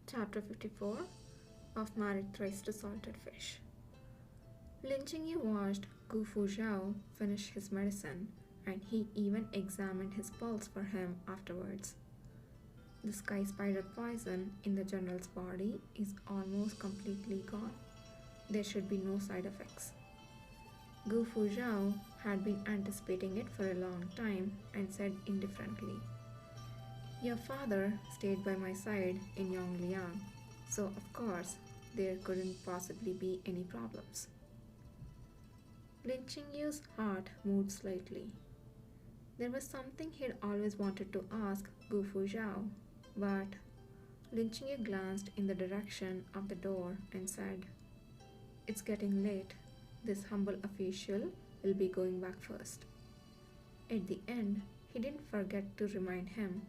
Chapter 54 of Married Thrice to Salted Fish. Lin Jingyu watched Gu Fuzhao finish his medicine, and he even examined his pulse for him afterwards. The sky spider poison in the general's body is almost completely gone. There should be no side effects. Gu Fuzhao had been anticipating it for a long time and said indifferently, "Your father stayed by my side in Yongliang, so of course there couldn't possibly be any problems." Lin Qingyu's heart moved slightly. There was something he'd always wanted to ask Gu Fuzhao, but Lin Qingyu glanced in the direction of the door and said, "It's getting late. This humble official will be going back first." At the end, he didn't forget to remind him,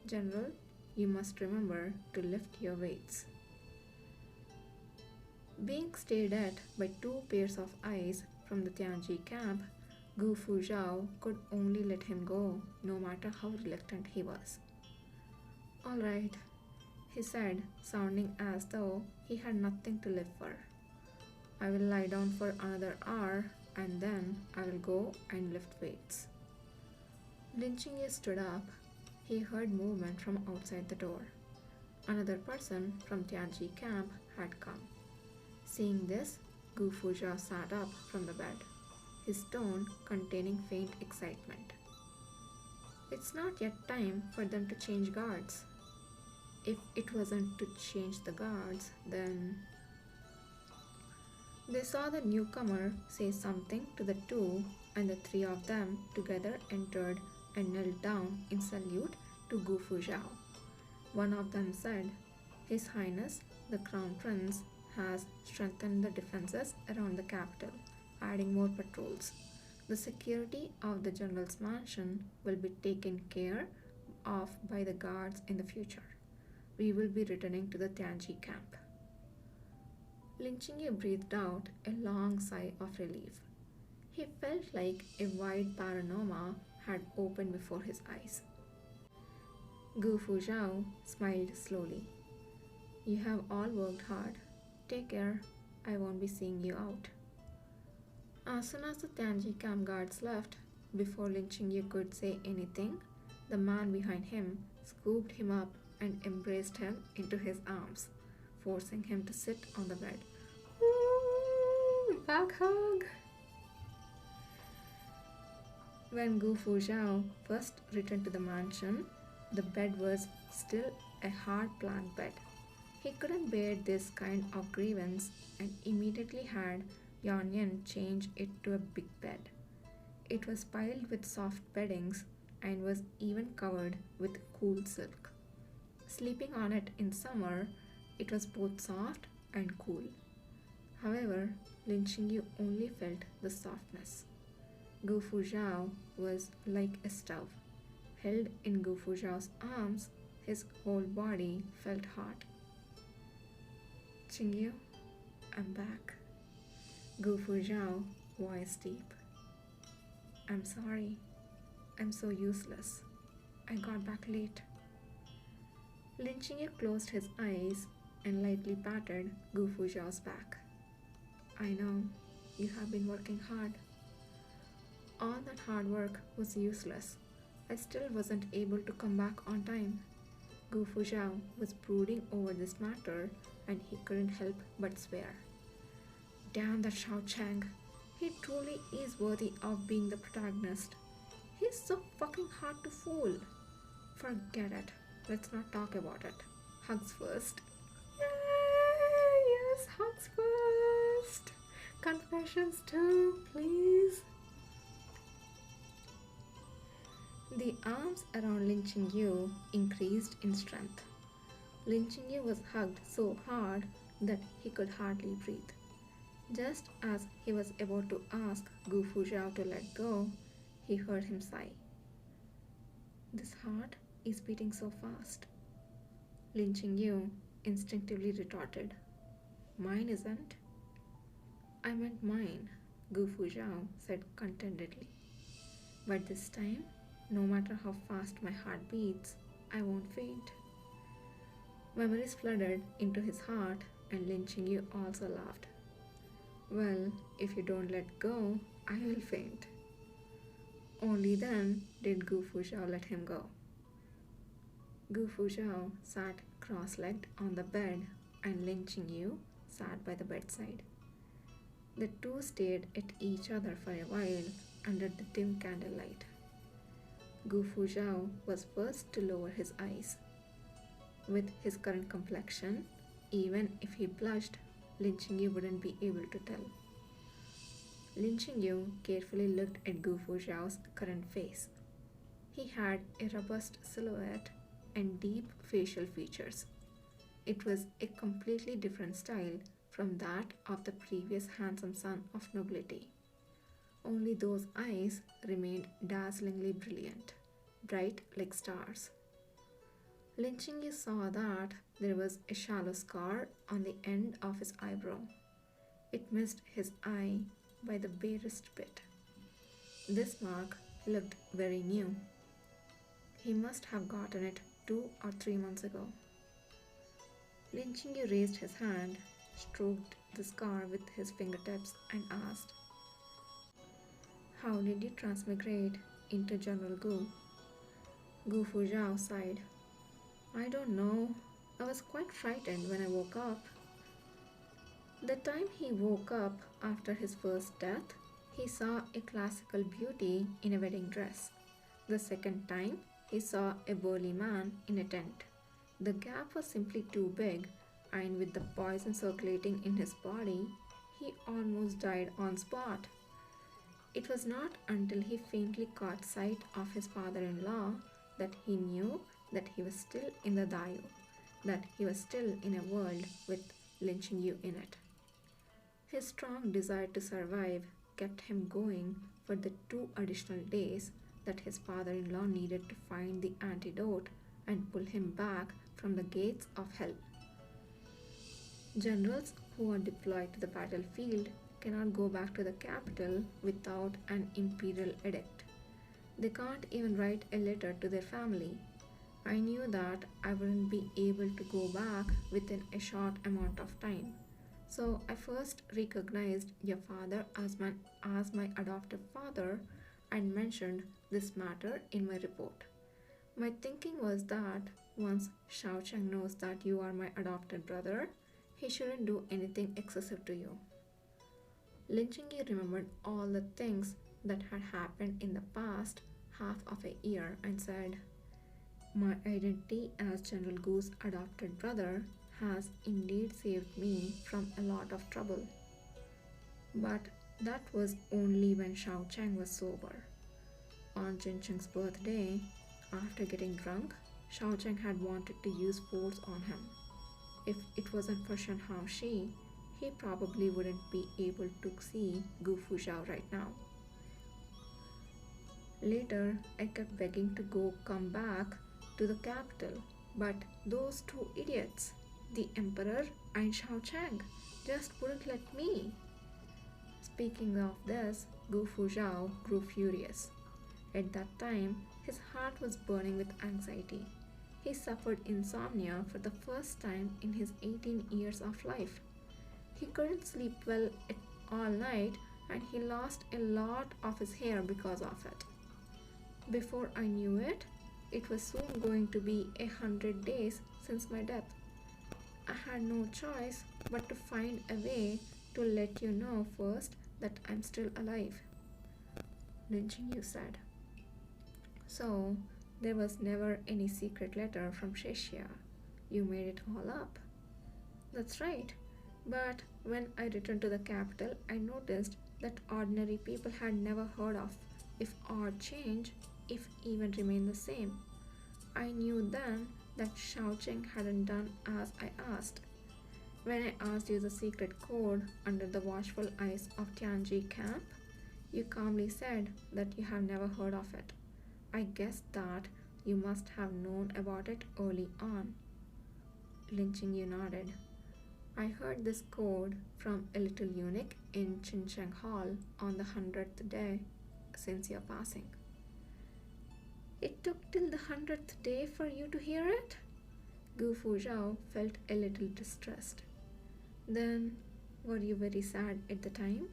"General, you must remember to lift your weights." Being stared at by two pairs of eyes from the Tianji camp, Gu Fuzhao could only let him go, no matter how reluctant he was. "All right," he said, sounding as though he had nothing to live for. "I will lie down for another hour and then I will go and lift weights." Lin Qingyu stood up. He heard movement from outside the door. Another person from Tianji camp had come. Seeing this, Gu Fuzhao sat up from the bed, his tone containing faint excitement. "It's not yet time for them to change guards." If it wasn't to change the guards, then... They saw the newcomer say something to the two, and the three of them together entered and knelt down in salute to Gu Fuzhao. One of them said, "His Highness, the Crown Prince, has strengthened the defenses around the capital, adding more patrols. The security of the general's mansion will be taken care of by the guards in the future. We will be returning to the Tianji camp." Lin Qingyu breathed out a long sigh of relief. He felt like a wide panorama had opened before his eyes. Gu Fuzhao smiled slowly. "You have all worked hard. Take care. I won't be seeing you out." As soon as the Tianji camp guards left, before Lin Qingyu could say anything, the man behind him scooped him up and embraced him into his arms, forcing him to sit on the bed. Ooh, back hug! When Gu Fuzhao first returned to the mansion, the bed was still a hard plank bed. He couldn't bear this kind of grievance and immediately had Yan Yan change it to a big bed. It was piled with soft beddings and was even covered with cool silk. Sleeping on it in summer, it was both soft and cool. However, Lin Qingyu only felt the softness. Gu Fuzhao was like a stove. Held in Gu Fuzhao's arms, his whole body felt hot. "Qingyu, I'm back." Gu Fuzhao, voice deep. "I'm sorry. I'm so useless. I got back late." Lin Qingyu closed his eyes and lightly patted Gu Fuzhao's back. "I know. You have been working hard." "All that hard work was useless. I still wasn't able to come back on time." Gu Fuzhao was brooding over this matter and he couldn't help but swear. Damn that Shao Chang. He truly is worthy of being the protagonist. He's so fucking hard to fool. Forget it. Let's not talk about it. Hugs first. Yay! Yes, hugs first. Confessions too, please. The arms around Lin Qingyu increased in strength. Lin Qingyu was hugged so hard that he could hardly breathe. Just as he was about to ask Gu Fuzhao to let go, he heard him sigh. "This heart is beating so fast." Lin Qingyu instinctively retorted, "Mine isn't." "I meant mine," Gu Fuzhao said contentedly. "But this time, no matter how fast my heart beats, I won't faint." Memories flooded into his heart, and Lin Qingyu also laughed. Well, if you don't let go, I will faint. Only then did Gu Fuzhao let him go. Gu Fuzhao sat cross-legged on the bed, and Lin Qingyu sat by the bedside. The two stared at each other for a while under the dim candlelight. Gu Fuzhao was first to lower his eyes. With his current complexion, even if he blushed, Lin Qingyu wouldn't be able to tell. Lin Qingyu carefully looked at Gu Fuzhao's current face. He had a robust silhouette and deep facial features. It was a completely different style from that of the previous handsome son of nobility. Only those eyes remained dazzlingly brilliant, bright like stars. Lin Qingyu saw that there was a shallow scar on the end of his eyebrow. It missed his eye by the barest bit. This mark looked very new. He must have gotten it 2 or 3 months ago. Lin Qingyu raised his hand, stroked the scar with his fingertips, and asked, "How did you transmigrate into General Gu?" Gu Fuzhao sighed. "I don't know. I was quite frightened when I woke up." The time he woke up after his first death, he saw a classical beauty in a wedding dress. The second time, he saw a burly man in a tent. The gap was simply too big, and with the poison circulating in his body, he almost died on spot. It was not until he faintly caught sight of his father-in-law that he knew that he was still in the Dayu, that he was still in a world with Lin Qingyu in it. His strong desire to survive kept him going for the 2 additional days that his father-in-law needed to find the antidote and pull him back from the gates of hell. Generals who are deployed to the battlefield cannot go back to the capital without an imperial edict. They can't even write a letter to their family. I knew that I wouldn't be able to go back within a short amount of time. So I first recognized your father as my adoptive father and mentioned this matter in my report. My thinking was that once Shao Cheng knows that you are my adopted brother, he shouldn't do anything excessive to you. Lin Qingyu remembered all the things that had happened in the past half of a year and said, "My identity as General Gu's adopted brother has indeed saved me from a lot of trouble." But that was only when Shao Cheng was sober. On Jin Cheng's birthday, after getting drunk, Shao Cheng had wanted to use force on him. If it wasn't for Shen Hao Shi, he probably wouldn't be able to see Gu Fuzhao right now. Later, I kept begging to come back to the capital, but those 2 idiots, the Emperor and Shao Cheng, just wouldn't let me. Speaking of this, Gu Fuzhao grew furious. At that time, his heart was burning with anxiety. He suffered insomnia for the first time in his 18 years of life. He couldn't sleep well all night, and he lost a lot of his hair because of it. Before I knew it, it was soon going to be 100 days since my death. I had no choice but to find a way to let you know first that I'm still alive," Lin Qingyu said. "So, there was never any secret letter from Sheshia. You made it all up." "That's right. But when I returned to the capital, I noticed that ordinary people had never heard of if odd change, if even remained the same. I knew then that Shao Cheng hadn't done as I asked. When I asked you the secret code under the watchful eyes of Tianji camp, you calmly said that you have never heard of it. I guessed that you must have known about it early on." Lin Qingyu nodded. "I heard this code from a little eunuch in Qinsheng Hall on the 100th day since your passing." "It took till the 100th day for you to hear it?" Gu Fuzhao felt a little distressed. Then, were you very sad at the time?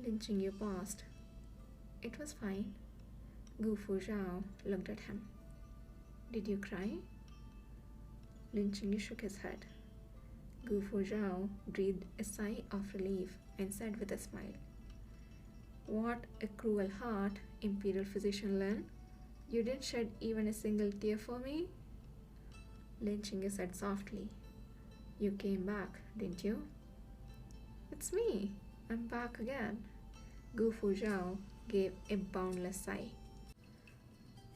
Lin Qingyu paused. It was fine. Gu Fuzhao looked at him. Did you cry? Lin Qingyu shook his head. Gu Fuzhao breathed a sigh of relief and said with a smile, What a cruel heart, Imperial Physician Lin. You didn't shed even a single tear for me? Lin Qingyu said softly, You came back, didn't you? It's me. I'm back again. Gu Fuzhao gave a boundless sigh.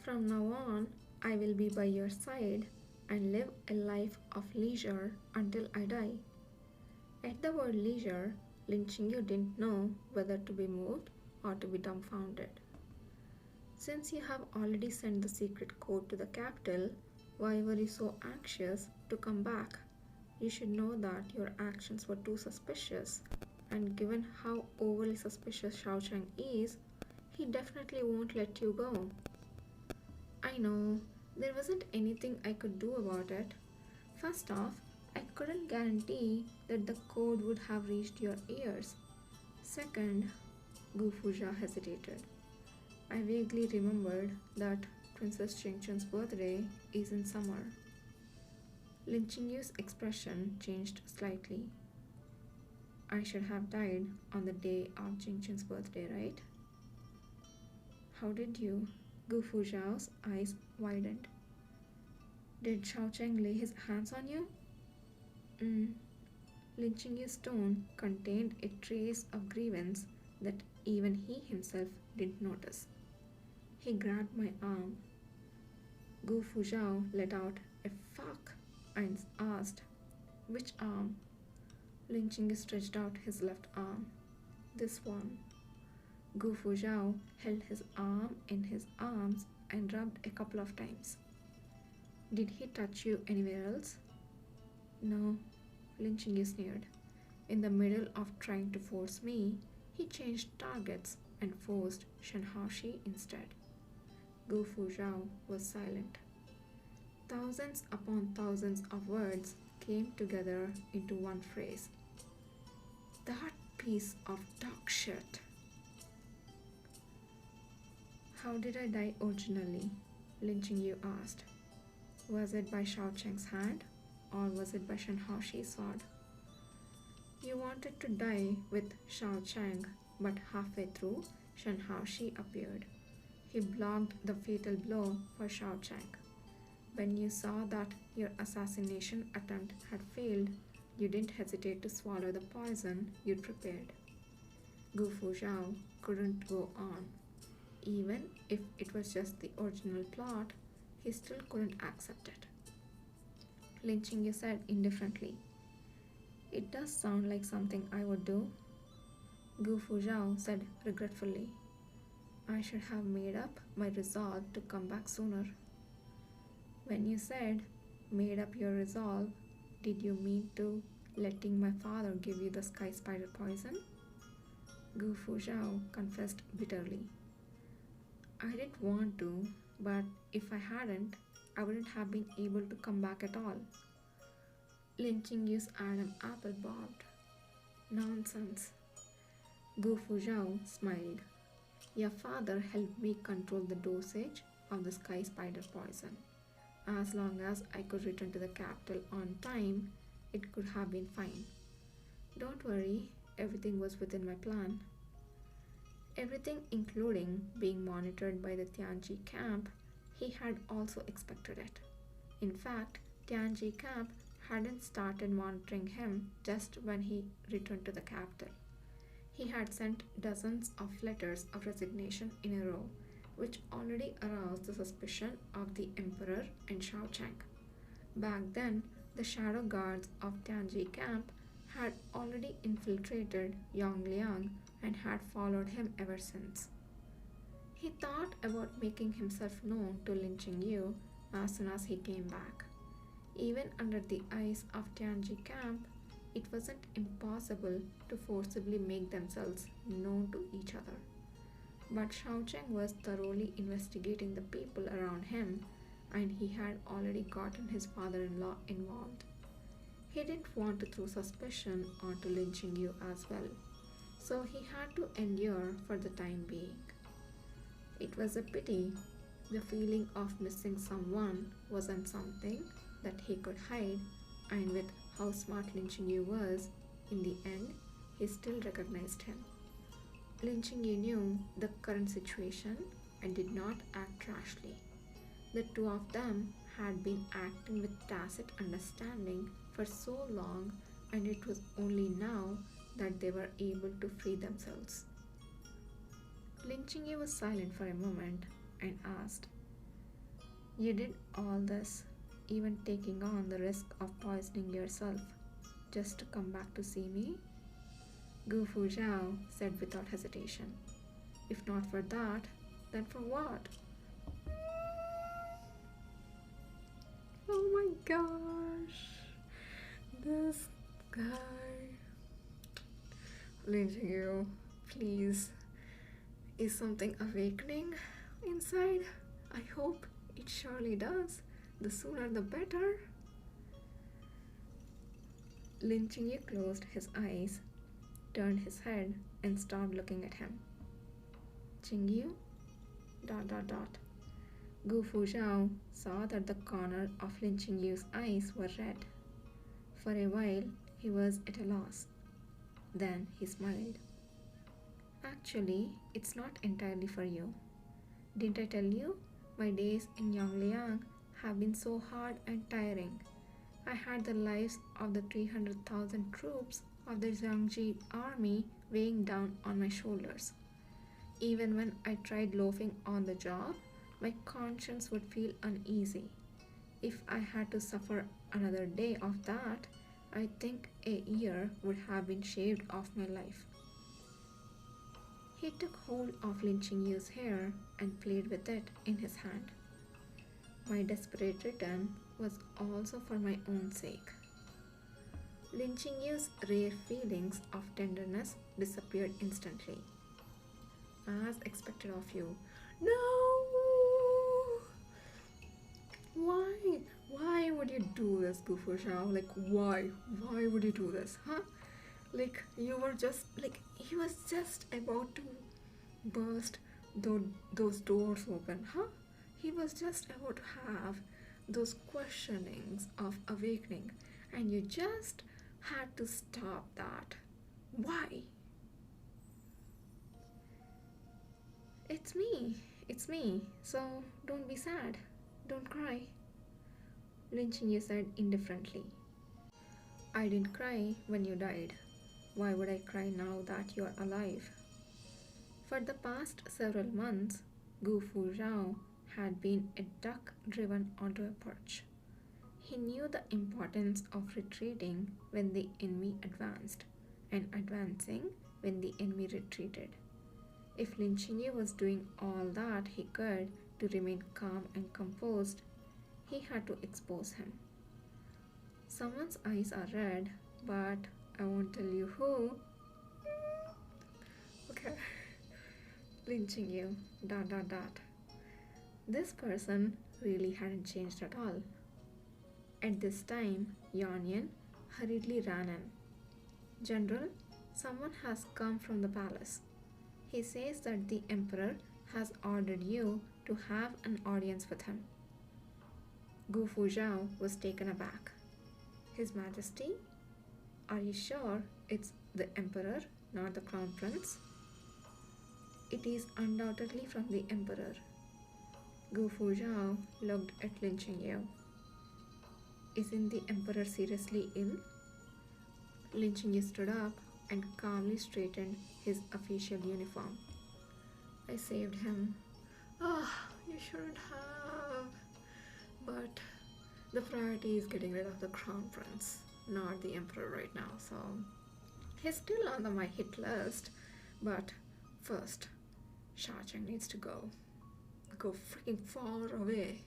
From now on, I will be by your side and live a life of leisure until I die. At the word leisure, Lin Qingyu didn't know whether to be moved or to be dumbfounded. Since you have already sent the secret code to the capital, why were you so anxious to come back? You should know that your actions were too suspicious, and given how overly suspicious Shao Chang is, he definitely won't let you go. I know, there wasn't anything I could do about it. First off, I couldn't guarantee that the code would have reached your ears. Second, Gu Fuzhao hesitated. I vaguely remembered that Princess Chingchun's birthday is in summer. Lin Qingyu's expression changed slightly. I should have died on the day of Chingchun's birthday, right? How did you? Gu Fuzhao's eyes widened. Did Shao Chang lay his hands on you? Lin Qingyu's tone contained a trace of grievance that even he himself didn't notice. He grabbed my arm. Gu Fuzhao let out a fuck and asked, Which arm? Lin Qingyu stretched out his left arm. This one. Gu Fuzhao held his arm in his arms and rubbed a couple of times. Did he touch you anywhere else? No, Lin Qingyu sneered. In the middle of trying to force me, he changed targets and forced Shen Haoshi instead. Gu Fuzhao was silent. Thousands upon thousands of words came together into one phrase. That piece of dog shit. How did I die originally? Lin Qingyu asked. Was it by Shao Chang's hand or was it by Shen Haoshi's sword? You wanted to die with Shao Chang, but halfway through, Shen Haoshi appeared. He blocked the fatal blow for Shao Chang. When you saw that your assassination attempt had failed, you didn't hesitate to swallow the poison you'd prepared. Gu Fuzhao couldn't go on. Even if it was just the original plot, he still couldn't accept it. Lin Qingyu said indifferently, It does sound like something I would do. Gu Fuzhao said regretfully, I should have made up my resolve to come back sooner. When you said, made up your resolve, did you mean to letting my father give you the sky spider poison? Gu Fuzhao confessed bitterly. I didn't want to, but if I hadn't, I wouldn't have been able to come back at all. Lin Qingyu's Adam apple bobbed. Nonsense. Gu Fuzhao smiled. Your father helped me control the dosage of the sky spider poison. As long as I could return to the capital on time, it could have been fine. Don't worry, everything was within my plan. Everything, including being monitored by the Tianji camp, he had also expected it. In fact, Tianji camp hadn't started monitoring him just when he returned to the capital. He had sent dozens of letters of resignation in a row, which already aroused the suspicion of the emperor and Shao Chang. Back then, the shadow guards of Tianji camp had already infiltrated Yongliang and had followed him ever since. He thought about making himself known to Lin Qingyu as soon as he came back. Even under the eyes of Tianji camp, it wasn't impossible to forcibly make themselves known to each other. But Shao Chang was thoroughly investigating the people around him, and he had already gotten his father-in-law involved. He didn't want to throw suspicion onto Lin Chingyu as well, so he had to endure for the time being. It was a pity. The feeling of missing someone wasn't something that he could hide, and with how smart Lin Chingyu was, in the end, he still recognized him. Lin Chingyu knew the current situation and did not act rashly. The two of them had been acting with tacit understanding for so long, and it was only now that they were able to free themselves. Lin Chingyu was silent for a moment and asked, "You did all this, even taking on the risk of poisoning yourself, just to come back to see me?" Gu Fuzhao said without hesitation. "If not for that, then for what?" Oh my gosh, this guy. Lin Chingyu, please. Is something awakening inside? I hope it surely does. The sooner the better. Lin Chingyu closed his eyes, turned his head, and stopped looking at him. "Chingyu? ... Gu Fuzhao saw that the corner of Lin Chingyu's eyes were red. For a while, he was at a loss. Then he smiled. "Actually, it's not entirely for you. Didn't I tell you? My days in Yongliang have been so hard and tiring. I had the lives of the 300,000 troops of the Jiangxi army weighing down on my shoulders. Even when I tried loafing on the job, my conscience would feel uneasy. If I had to suffer another day of that, I think a year would have been shaved off my life." He took hold of Lin Chingyu's hair and played with it in his hand. "My desperate return was also for my own sake." Lin Chingyu's rare feelings of tenderness disappeared instantly. "As expected of you." "No! Why? Why would you do this, Gu Fuzhao? Like, why? Why would you do this, huh? Like, you were just, like, he was just about to burst those doors open, huh? He was just about to have those questionings of awakening, and you just had to stop that. Why?" It's me, so don't be sad, don't cry," Lin Chinyu said indifferently. "I didn't cry when you died. Why would I cry now that you're alive?" For the past several months, Gu Fuzhao had been a duck driven onto a perch. He knew the importance of retreating when the enemy advanced, and advancing when the enemy retreated. If Lin Chinyu was doing all that he could to remain calm and composed, he had to expose him. Someone's eyes are red, but I won't tell you who. Okay. Lin Chinyu, ... This person really hadn't changed at all. At this time, Yan Yan hurriedly ran in. "General, someone has come from the palace. He says that the emperor has ordered you to have an audience with him." Gu Fuzhao was taken aback. "His Majesty? Are you sure it's the emperor, not the crown prince?" "It is undoubtedly from the emperor." Gu Fuzhao looked at Lin Chinyu. "Isn't the emperor seriously ill?" Lin Chinyu stood up and calmly straightened his official uniform. "I saved him." You shouldn't have. But the priority is getting rid of the crown prince, not the emperor right now, so he's still on my hit list. But first, Sha Cheng needs to go freaking far away.